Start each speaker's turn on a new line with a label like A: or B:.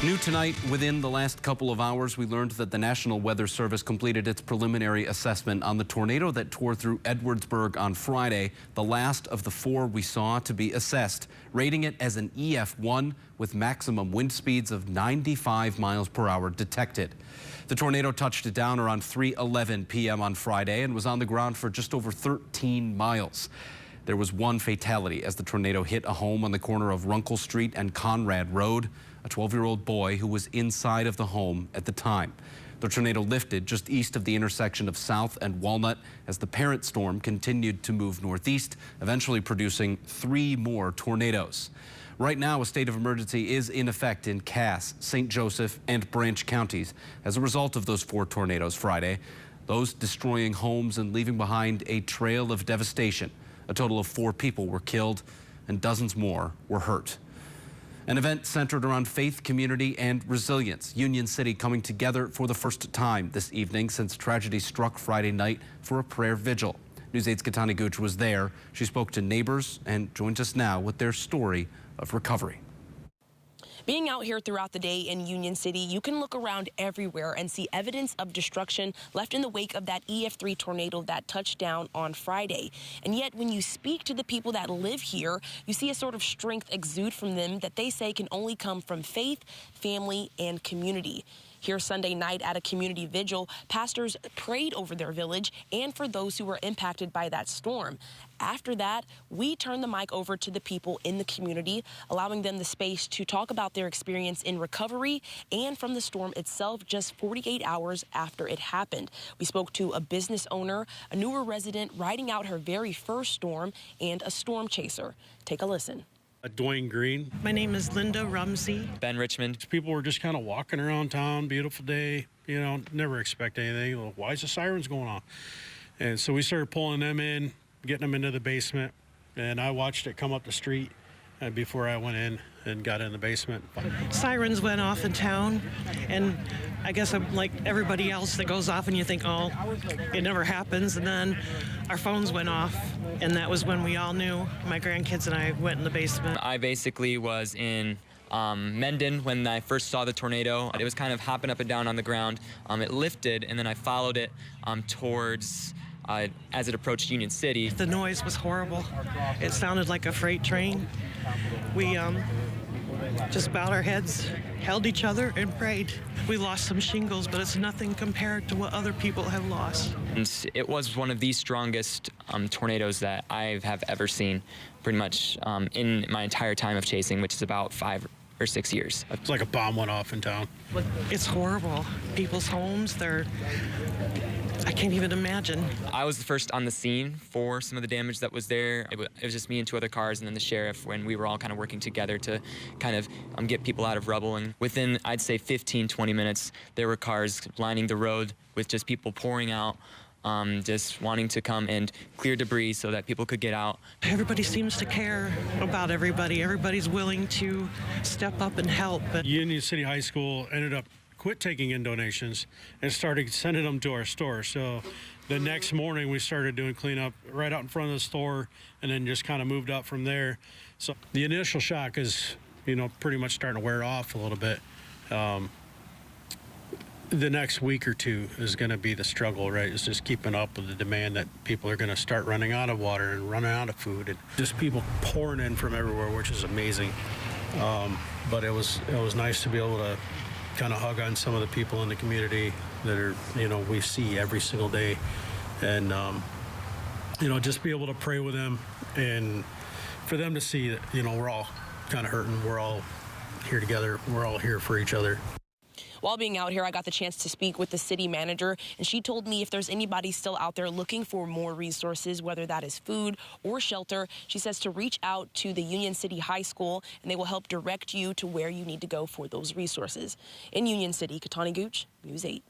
A: New tonight, within the last couple of hours, we learned that the National Weather Service completed its preliminary assessment on the tornado that tore through Edwardsburg on Friday, the last of the 4 we saw to be assessed, rating it as an EF1 with maximum wind speeds of 95 miles per hour detected. The tornado touched down around 3:11 p.m. on Friday and was on the ground for just over 13 miles. There was 1 fatality as the tornado hit a home on the corner of Runkle Street and Conrad Road. A 12-year-old boy who was inside of the home at the time. The tornado lifted just east of the intersection of South and Walnut as the parent storm continued to move northeast, eventually producing 3 more tornadoes. Right now, a state of emergency is in effect in Cass, St. Joseph, and Branch counties as a result of those 4 tornadoes Friday, those destroying homes and leaving behind a trail of devastation. A total of 4 people were killed and dozens more were hurt. An event centered around faith, community, and resilience. Union City coming together for the first time this evening since tragedy struck Friday night for a prayer vigil. News 8's Katani Gooch was there. She spoke to neighbors and joins us now with their story of recovery.
B: Being out here throughout the day in Union City, you can look around everywhere and see evidence of destruction left in the wake of that EF3 tornado that touched down on Friday. And yet, when you speak to the people that live here, you see a sort of strength exude from them that they say can only come from faith, family, and community. Here Sunday night at a community vigil, pastors prayed over their village and for those who were impacted by that storm. After that, we turned the mic over to the people in the community, allowing them the space to talk about their experience in recovery and from the storm itself just 48 hours after it happened. We spoke to a business owner, a newer resident riding out her very first storm, and a storm chaser. Take a listen.
C: Dwayne Green.
D: My name is Linda Rumsey.
E: Ben Richmond.
C: People were just kind of walking around town, beautiful day, you know, never expect anything. Well, why is the sirens going on? And so we started pulling them in, getting them into the basement, and I watched it come up the street before I went in and got in the basement.
D: Sirens went off in town, and I guess I'm like everybody else that goes off and you think, oh, it never happens, and then our phones went off, and that was when we all knew. My grandkids and I went in the basement.
E: I basically was in Mendon when I first saw the tornado. It was kind of hopping up and down on the ground. It lifted, and then I followed it towards as it approached Union City.
D: The noise was horrible. It sounded like a freight train. We just bowed our heads, held each other, and prayed. We lost some shingles, but it's nothing compared to what other people have lost.
E: And it was one of the strongest tornadoes that I have ever seen, pretty much in my entire time of chasing, which is about 5 or 6 years.
C: It's like a bomb went off in town.
D: It's horrible. People's homes, I can't even imagine.
E: I was the first on the scene for some of the damage that was there. It was just me and 2 other cars and then the sheriff, when we were all kind of working together to kind of get people out of rubble. And within, I'd say, 15, 20 minutes, there were cars lining the road with just people pouring out, just wanting to come and clear debris so that people could get out.
D: Everybody seems to care about everybody. Everybody's willing to step up and help.
C: Union City High School ended up quit taking in donations and started sending them to our store. So the next morning we started doing cleanup right out in front of the store and then just kind of moved up from there. So the initial shock is, you know, pretty much starting to wear off a little bit. The next week or 2 is going to be the struggle, right? It's just keeping up with the demand that people are going to start running out of water and running out of food, and just people pouring in from everywhere, which is amazing. But it was nice to be able to kind of hug on some of the people in the community that are, you know, we see every single day, and you know, just be able to pray with them and for them to see that, you know, we're all kind of hurting, we're all here together, we're all here for each other.
B: While being out here, I got the chance to speak with the city manager, and she told me if there's anybody still out there looking for more resources, whether that is food or shelter, she says to reach out to the Union City High School, and they will help direct you to where you need to go for those resources. In Union City, Katani Gooch, News 8.